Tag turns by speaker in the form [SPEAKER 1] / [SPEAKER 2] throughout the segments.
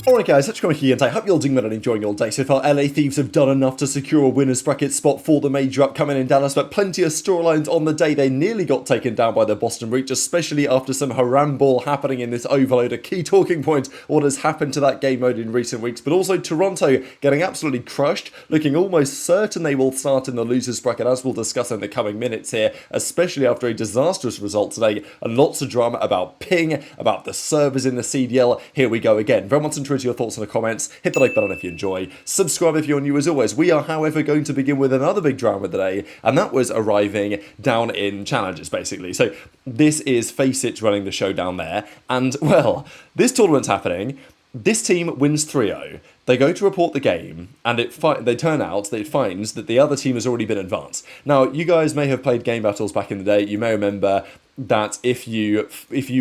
[SPEAKER 1] Alright guys, HyDra here, and I hope you're all doing well and enjoying your day so far. LA Thieves have done enough to secure a winner's bracket spot for the major upcoming in Dallas, but plenty of storylines on the day. They nearly got taken down by the Boston Reach, especially after some Haramball happening in this overload. A key talking point, what has happened to that game mode in recent weeks, but also Toronto getting absolutely crushed, looking almost certain they will start in the loser's bracket, as we'll discuss in the coming minutes here, especially after a disastrous result today, and lots of drama about ping, about the servers in the CDL. Here we go again. Very much into your thoughts in the comments, hit the like button if you enjoy, subscribe if you're new as always. We are however going to begin with another big drama today, and that was arriving down in challenges basically. So this is FAZE running the show down there, and well, this tournament's happening, this team wins 3-0, they go to report the game, and they turn out that it finds that the other team has already been advanced. Now, you guys may have played game battles back in the day, you may remember that if you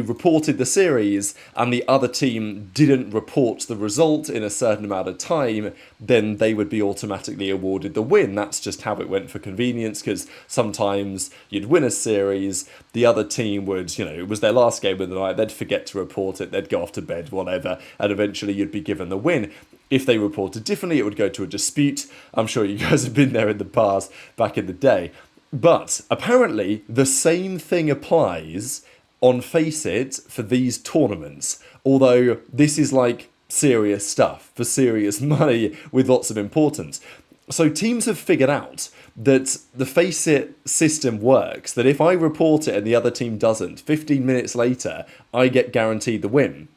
[SPEAKER 1] reported the series and the other team didn't report the result in a certain amount of time, then they would be automatically awarded the win. That's just how it went for convenience, because sometimes you'd win a series, the other team would, it was their last game of the night, they'd forget to report it, they'd go off to bed, whatever, and eventually you'd be given the win. If they reported differently, it would go to a dispute. I'm sure you guys have been there in the past, back in the day. But apparently the same thing applies on FACEIT for these tournaments, although this is like serious stuff for serious money with lots of importance. So teams have figured out that the FACEIT system works, that if I report it and the other team doesn't, 15 minutes later, I get guaranteed the win.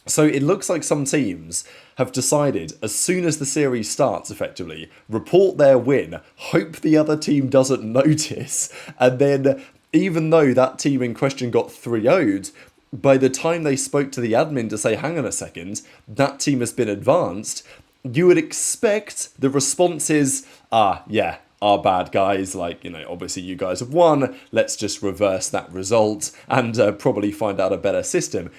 [SPEAKER 1] So it looks like some teams have decided, as soon as the series starts, effectively, report their win, hope the other team doesn't notice, and then, even though that team in question got 3-0'd, by the time they spoke to the admin to say, hang on a second, that team has been advanced, you would expect the response is, yeah, our bad guys, obviously you guys have won, let's just reverse that result, and probably find out a better system.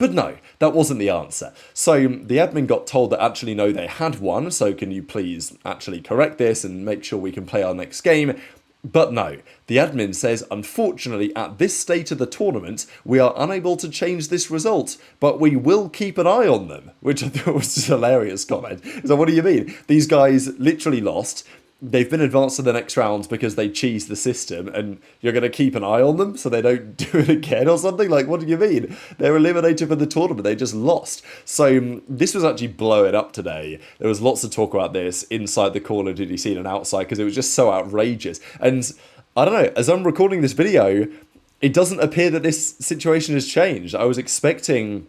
[SPEAKER 1] But no, that wasn't the answer. So the admin got told that actually no, they had won, so can you please actually correct this and make sure we can play our next game? But no, the admin says, unfortunately, at this state of the tournament, we are unable to change this result, but we will keep an eye on them, which I thought was a hilarious comment. So what do you mean? These guys literally lost. They've been advanced to the next round because they cheesed the system, and you're going to keep an eye on them so they don't do it again or something? Like, what do you mean? They're eliminated from the tournament. They just lost. So this was actually blowing up today. There was lots of talk about this inside the Call of Duty scene and outside because it was just so outrageous. And I don't know, as I'm recording this video, it doesn't appear that this situation has changed. I was expecting,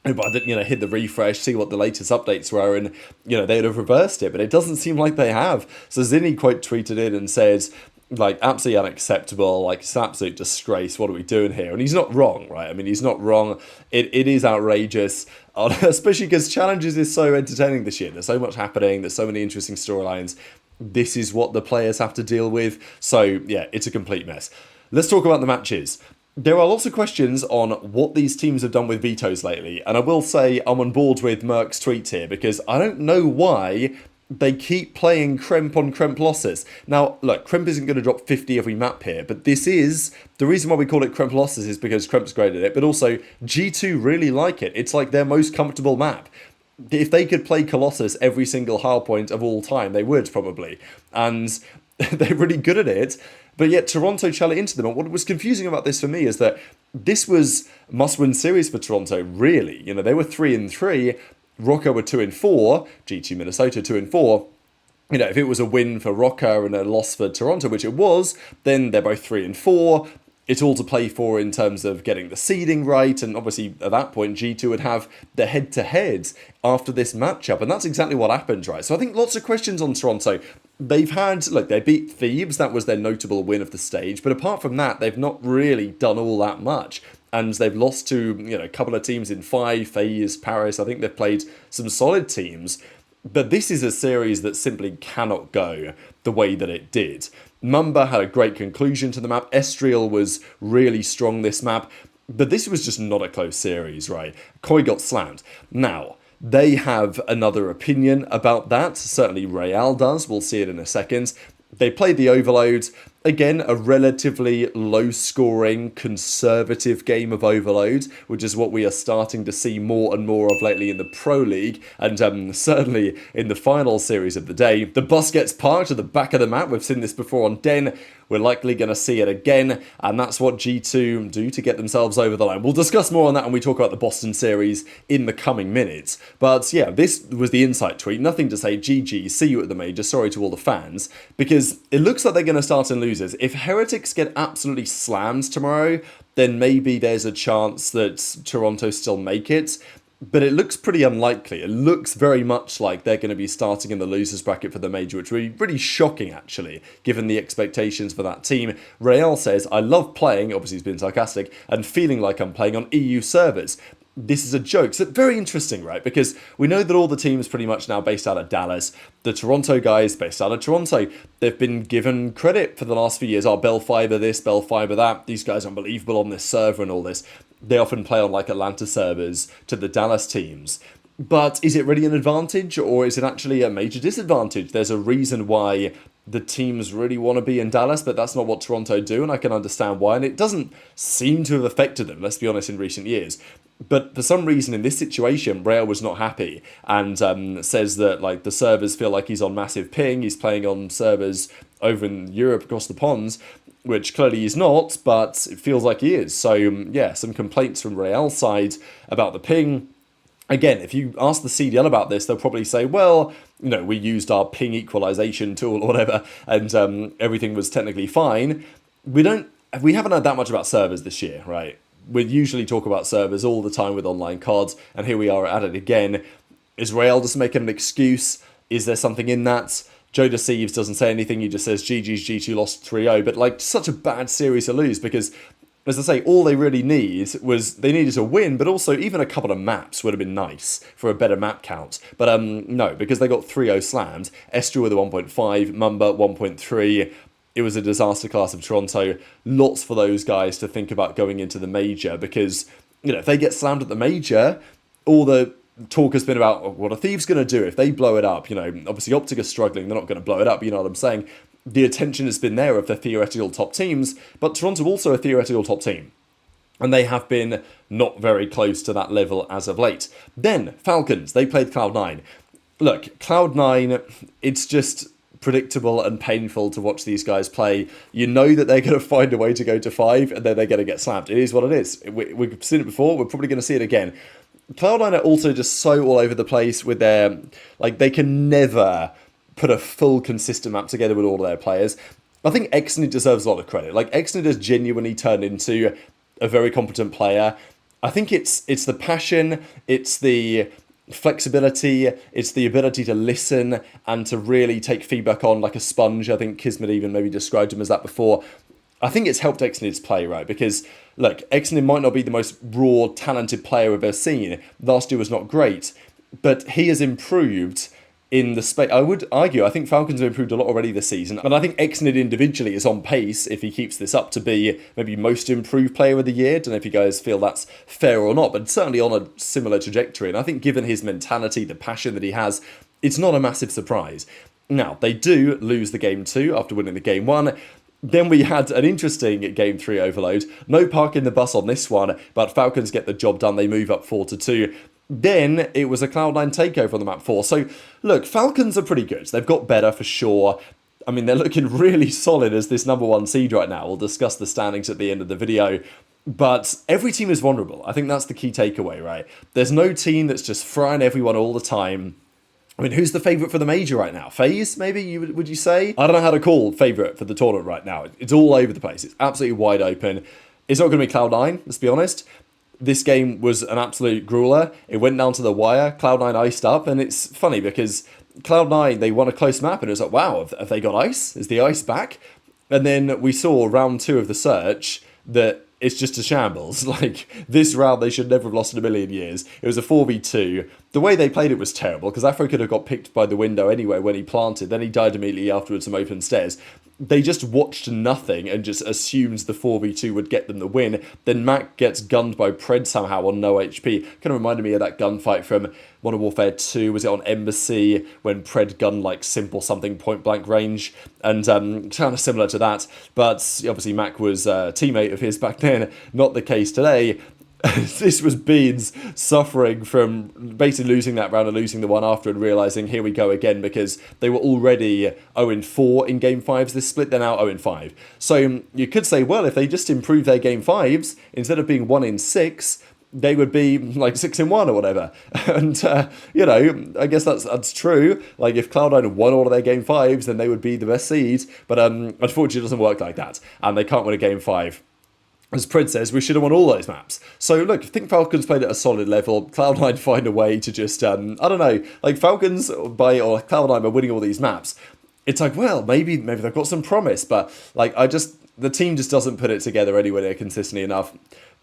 [SPEAKER 1] hit the refresh, see what the latest updates were, and, they'd have reversed it, but it doesn't seem like they have. So Zinni quote tweeted in and says, absolutely unacceptable, it's an absolute disgrace, what are we doing here? And he's not wrong, right? I mean, he's not wrong. It is outrageous, especially because Challenges is so entertaining this year. There's so much happening, there's so many interesting storylines. This is what the players have to deal with. So, yeah, it's a complete mess. Let's talk about the matches. There are lots of questions on what these teams have done with vetoes lately, and I will say I'm on board with Merc's tweet here, because I don't know why they keep playing Kremp on Kremp losses. Now, look, Kremp isn't going to drop 50 every map here, but this is, the reason why we call it Kremp losses is because Kremp's great at it, but also G2 really like it. It's like their most comfortable map. If they could play Colossus every single hardpoint of all time, they would probably, and they're really good at it. But yet Toronto challenge it into them. And what was confusing about this for me is that this was must-win series for Toronto, really. They were 3-3, Rocca were 2-4, G2 Minnesota 2-4. If it was a win for Rocca and a loss for Toronto, which it was, then they're both 3-4. It's all to play for in terms of getting the seeding right, and obviously at that point G2 would have the head-to-heads after this matchup, and that's exactly what happened, right? So I think lots of questions on Toronto. They've had, they beat Thieves, that was their notable win of the stage, but apart from that, they've not really done all that much, and they've lost to, a couple of teams in FaZe, Paris. I think they've played some solid teams, but this is a series that simply cannot go the way that it did. Mumba had a great conclusion to the map. Estriel was really strong this map, but this was just not a close series, right? Koi got slammed. Now, they have another opinion about that. Certainly ReeaL does. We'll see it in a second. They played the overload, Again, a relatively low-scoring, conservative game of Overload, which is what we are starting to see more and more of lately in the Pro League, and certainly in the final series of the day. The bus gets parked at the back of the map. We've seen this before on Den. We're likely going to see it again, and that's what G2 do to get themselves over the line. We'll discuss more on that when we talk about the Boston series in the coming minutes. But yeah, this was the insight tweet. Nothing to say GG, see you at the major, sorry to all the fans, because it looks like they're going to start in losers. If Heretics get absolutely slammed tomorrow, then maybe there's a chance that Toronto still make it. But it looks pretty unlikely. It looks very much like they're going to be starting in the losers bracket for the major, which would be really shocking, actually, given the expectations for that team. ReeaL says, I love playing, obviously he's been sarcastic, and feeling like I'm playing on EU servers. This is a joke. So very interesting, right? Because we know that all the teams pretty much now based out of Dallas. The Toronto guys based out of Toronto. They've been given credit for the last few years. Oh, Bell Fiber this, Bell Fiber that. These guys are unbelievable on this server and all this. They often play on like Atlanta servers to the Dallas teams. But is it really an advantage, or is it actually a major disadvantage? There's a reason why the teams really want to be in Dallas, but that's not what Toronto do, and I can understand why. And it doesn't seem to have affected them, let's be honest, in recent years. But for some reason in this situation, ReeaL was not happy and says that like the servers feel like he's on massive ping. He's playing on servers over in Europe across the ponds, which clearly he's not, but it feels like he is. So yeah, some complaints from ReeAL's side about the ping. Again, if you ask the CDL about this, they'll probably say, well, you know, we used our ping equalization tool or whatever, and everything was technically fine. We haven't heard that much about servers this year, right? We usually talk about servers all the time with online cards, and here we are at it again. Is ReeaL just making an excuse? Is there something in that? JoeDeceives doesn't say anything, he just says GG's G2 lost 3-0, but like such a bad series to lose because, as I say, all they really need was, they needed to win, but also even a couple of maps would have been nice for a better map count. But no, because they got 3-0 slammed. Estra with a 1.5, Mumba 1.3, it was a disaster class of Toronto. Lots for those guys to think about going into the major because, you know, if they get slammed at the major, all the talk has been about what are Thieves going to do if they blow it up. You know, obviously OpTic are struggling, they're not going to blow it up, you know what I'm saying? The attention has been there of the theoretical top teams, but Toronto also a theoretical top team. And they have been not very close to that level as of late. Then, FALCONS, they played Cloud9. Look, Cloud9, it's just predictable and painful to watch these guys play. You know that they're going to find a way to go to 5 and then they're going to get slammed. It is what it is. We've seen it before, we're probably going to see it again. Cloud9 are also just so all over the place with their, like, they can never put a full consistent map together with all of their players. I think Xnid deserves a lot of credit. Like, Xnid has genuinely turned into a very competent player. I think it's the passion, it's the flexibility, it's the ability to listen and to really take feedback on like a sponge. I think Kismet even maybe described him as that before. I think it's helped Xnid's play, right? Because, look, Xnid might not be the most raw, talented player we've ever seen. Last year was not great, but he has improved in the space. I would argue, I think FALCONS have improved a lot already this season, and I think Xnid individually is on pace, if he keeps this up, to be maybe most improved player of the year. Don't know if you guys feel that's fair or not, but certainly on a similar trajectory, and I think given his mentality, the passion that he has, it's not a massive surprise. Now, they do lose the game 2 after winning the game 1. Then we had an interesting game 3 overload. No parking the bus on this one, but FALCONS get the job done. They move up 4-2. Then it was a Cloud9 takeover on the map 4. So, look, FALCONS are pretty good. They've got better for sure. I mean, they're looking really solid as this number 1 seed right now. We'll discuss the standings at the end of the video. But every team is vulnerable. I think that's the key takeaway, right? There's no team that's just frying everyone all the time. I mean, who's the favourite for the major right now? FaZe, maybe, would you say? I don't know how to call favourite for the tournament right now. It's all over the place. It's absolutely wide open. It's not going to be Cloud9, let's be honest. This game was an absolute grueler. It went down to the wire. Cloud9 iced up, and it's funny because Cloud9, they won a close map, and it was like, wow, have they got ice? Is the ice back? And then we saw round 2 of the search that it's just a shambles. Like, this round, they should never have lost in a million years. It was a 4v2. the way they played it was terrible, because Afro could have got picked by the window anyway when he planted, then he died immediately afterwards from open stairs. They just watched nothing and just assumed the 4v2 would get them the win. Then Mack gets gunned by Pred somehow on no HP. Kind of reminded me of that gunfight from Modern Warfare 2. Was it on Embassy when Pred gunned like Simp or something point blank range? And kind of similar to that. But obviously Mack was a teammate of his back then. Not the case today. This was Beans suffering from basically losing that round and losing the one after and realising, here we go again, because they were already 0-4 in Game 5s this split, they're now 0-5. So you could say, well, if they just improve their Game 5s, instead of being 1-6, they would be like 6-1 or whatever. And, you know, I guess that's true. Like, if Cloud9 won all of their Game 5s, then they would be the best seed. But unfortunately, it doesn't work like that. And they can't win a Game 5. As Pred says, we should have won all those maps. So look, I think Falcons played at a solid level. Cloud9 find a way to just, I don't know, like Falcons or Cloud9 are winning all these maps. It's like, well, maybe they've got some promise, but like the team just doesn't put it together anywhere near consistently enough.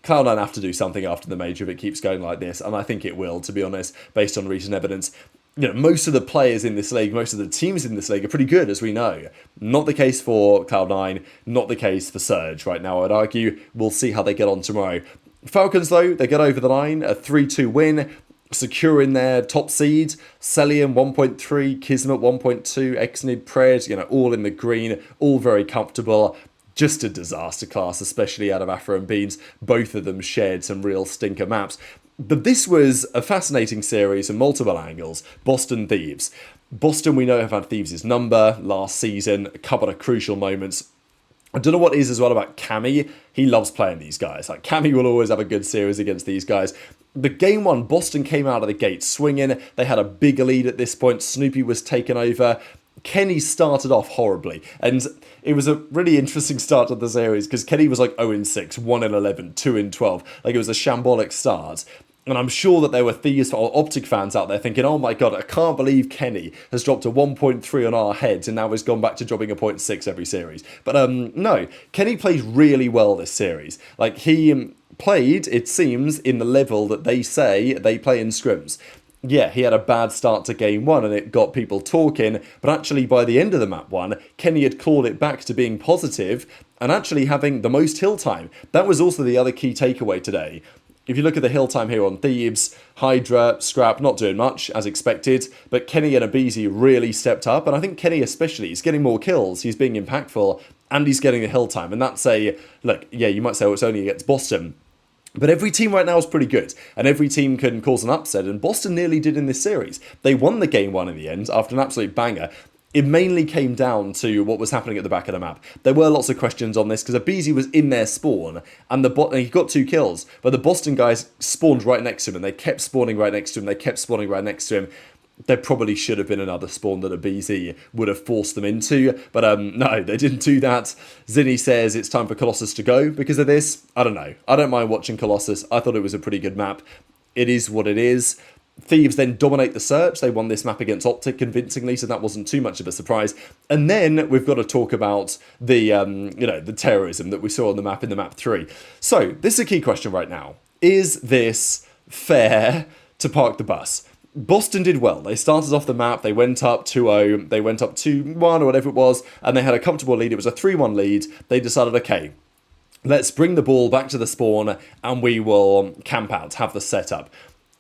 [SPEAKER 1] Cloud9 have to do something after the major if it keeps going like this, and I think it will, to be honest, based on recent evidence. You know, most of the players in this league, most of the teams in this league are pretty good, as we know. Not the case for Cloud9, not the case for Surge right now, I'd argue. We'll see how they get on tomorrow. Falcons, though, they get over the line, a 3-2 win, securing their top seed. Celium 1.3, Kismet 1.2, Exnid, Pred, you know, all in the green, all very comfortable. Just a disaster class, especially out of Afro and Beans. Both of them shared some real stinker maps. But this was a fascinating series from multiple angles. Boston Thieves. Boston, we know, have had Thieves' number last season. A couple of crucial moments. I don't know what it is as well about Cammy. He loves playing these guys. Like, Cammy will always have a good series against these guys. The game one, Boston came out of the gate swinging. They had a big lead at this point. Snoopy was taken over. Kenny started off horribly, and it was a really interesting start to the series because Kenny was like 0-6, 1-11, 2-12. Like, it was a shambolic start. And I'm sure that there were Thieves or OpTic fans out there thinking, oh my god, I can't believe Kenny has dropped a 1.3 on our heads and now has gone back to dropping a 0.6 every series. But no, Kenny played really well this series. Like, he played, it seems, in the level that they say they play in scrims. Yeah, he had a bad start to game one and it got people talking, but actually by the end of the map one, Kenny had clawed it back to being positive and actually having the most hill time. That was also the other key takeaway today. If you look at the hill time here on Thieves, HyDra, Scrap, not doing much, as expected, but Kenny and aBeZy really stepped up, and I think Kenny especially is getting more kills, he's being impactful, and he's getting the hill time, and that's look, yeah, you might say, oh, it's only against Boston. But every team right now is pretty good, and every team can cause an upset, and Boston nearly did in this series. They won the game one in the end, after an absolute banger. It mainly came down to what was happening at the back of the map. There were lots of questions on this, because aBeZy was in their spawn, and he got 2 kills, but the Boston guys spawned right next to him, and they kept spawning right next to him, they kept spawning right next to him. There probably should have been another spawn that aBeZy would have forced them into, but no, they didn't do that. Zinni says it's time for Colossus to go because of this. I don't know. I don't mind watching Colossus. I thought it was a pretty good map. It is what it is. Thieves then dominate the search. They won this map against OpTic convincingly, so that wasn't too much of a surprise. And then we've got to talk about the, the terrorism that we saw on the map in the map 3. So this is a key question right now. Is this fair to park the bus? Boston did well. They started off the map, they went up 2-0, they went up 2-1 or whatever it was, and they had a comfortable lead. It was a 3-1 lead. They decided, okay, let's bring the ball back to the spawn and we will camp out, have the setup.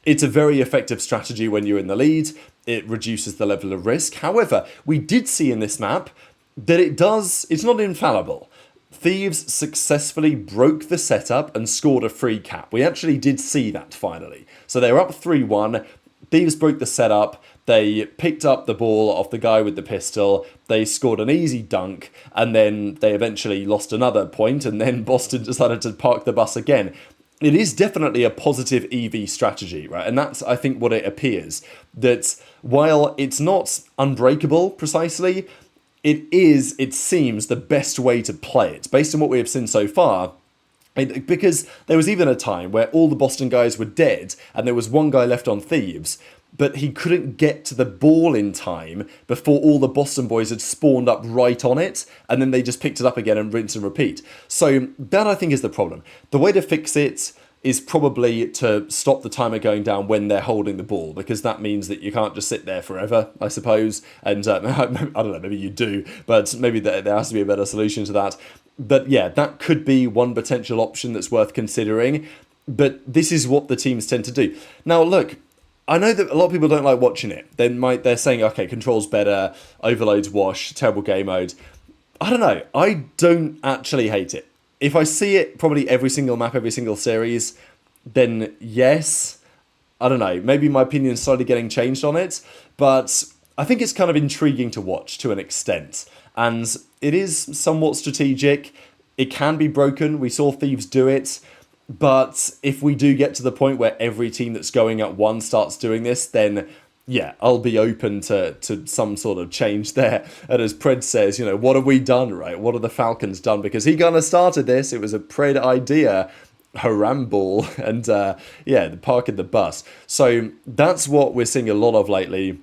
[SPEAKER 1] It's a very effective strategy when you're in the lead. It reduces the level of risk. However, we did see in this map that it's not infallible. Thieves successfully broke the setup and scored a free cap. We actually did see that finally. So they were up 3-1. Thieves broke the setup, they picked up the ball off the guy with the pistol, they scored an easy dunk, and then they eventually lost another point, and then Boston decided to park the bus again. It is definitely a positive EV strategy, right? And that's, I think, what it appears. That while it's not unbreakable, precisely, it seems, the best way to play it. Based on what we have seen so far, because there was even a time where all the Boston guys were dead and there was one guy left on Thieves, but he couldn't get to the ball in time before all the Boston boys had spawned up right on it, and then they just picked it up again and rinse and repeat. So that, I think, is the problem. The way to fix it is probably to stop the timer going down when they're holding the ball, because that means that you can't just sit there forever, I suppose. And I don't know, maybe you do, but maybe there has to be a better solution to that. But yeah, that could be one potential option that's worth considering. But this is what the teams tend to do. Now, look, I know that a lot of people don't like watching it. They're saying, okay, control's better, overload's wash, terrible game mode. I don't know. I don't actually hate it. If I see it probably every single map, every single series, then yes. I don't know. Maybe my opinion's slightly getting changed on it, but I think it's kind of intriguing to watch to an extent. And it is somewhat strategic. It can be broken. We saw Thieves do it. But if we do get to the point where every team that's going at one starts doing this, then yeah, I'll be open to some sort of change there. And as Pred says, you know, what have we done, right? What have the Falcons done? Because he kind of started this. It was a Pred idea. Haramball and yeah, the park and the bus. So that's what we're seeing a lot of lately.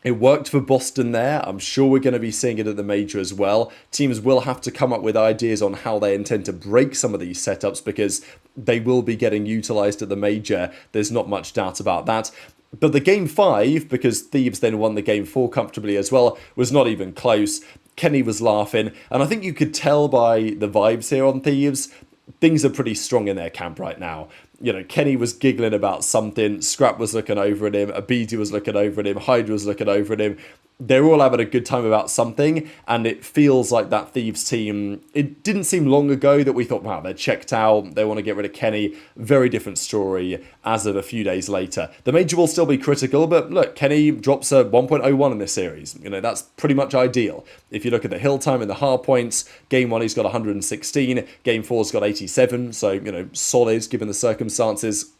[SPEAKER 1] It worked for Boston there. I'm sure we're going to be seeing it at the major as well. Teams will have to come up with ideas on how they intend to break some of these setups, because they will be getting utilised at the major. There's not much doubt about that. But the Game 5, because Thieves then won the Game 4 comfortably as well, was not even close. Kenny was laughing, and I think you could tell by the vibes here on Thieves, things are pretty strong in their camp right now. You know, Kenny was giggling about something, Scrap was looking over at him, aBeZy was looking over at him, HyDra was looking over at him. They're all having a good time about something, and it feels like that Thieves team, it didn't seem long ago that we thought, wow, they're checked out, they want to get rid of Kenny. Very different story as of a few days later. The major will still be critical, but look, Kenny drops a 1.01 in this series. You know, that's pretty much ideal. If you look at the hill time and the hard points, Game 1 he's got 116, Game 4's got 87, so, you know, solid given the circumstances.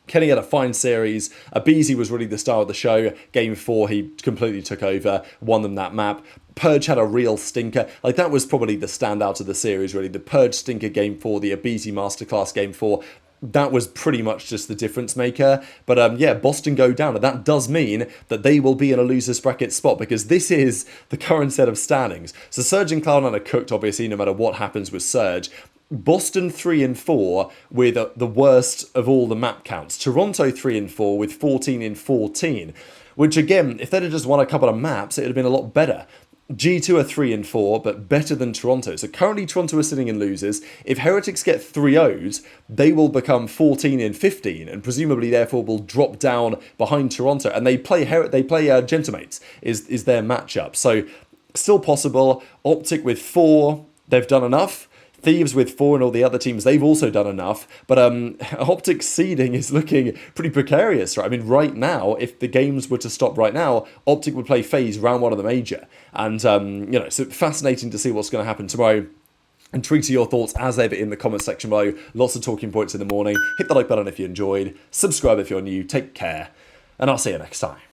[SPEAKER 1] Kenny had a fine series. aBeZy was really the star of the show. Game 4, he completely took over, won them that map. Purge had a real stinker. Like, that was probably the standout of the series, really. The Purge stinker Game 4, the aBeZy Masterclass Game 4. That was pretty much just the difference maker. But yeah, Boston go down, and that does mean that they will be in a loser's bracket spot, because this is the current set of standings. So Surge and Cloud9 are cooked, obviously, no matter what happens with Surge. Boston 3 and 4 with the worst of all the map counts. Toronto 3 and 4 with 14 in 14, which again, if they'd have just won a couple of maps, it would have been a lot better. G2 are 3 and 4, but better than Toronto. So currently Toronto are sitting in losers. If Heretics get 3-0s, they will become 14 and 15, and presumably therefore will drop down behind Toronto. And they play Gentamates is their matchup. So still possible. OpTic with 4, they've done enough. Thieves with 4 and all the other teams, they've also done enough. But OpTic seeding is looking pretty precarious, right? I mean, right now, if the games were to stop right now, OpTic would play FaZe round 1 of the major. And, you know, so fascinating to see what's going to happen tomorrow. And tweet your thoughts as ever in the comment section below. Lots of talking points in the morning. Hit the like button if you enjoyed. Subscribe if you're new. Take care. And I'll see you next time.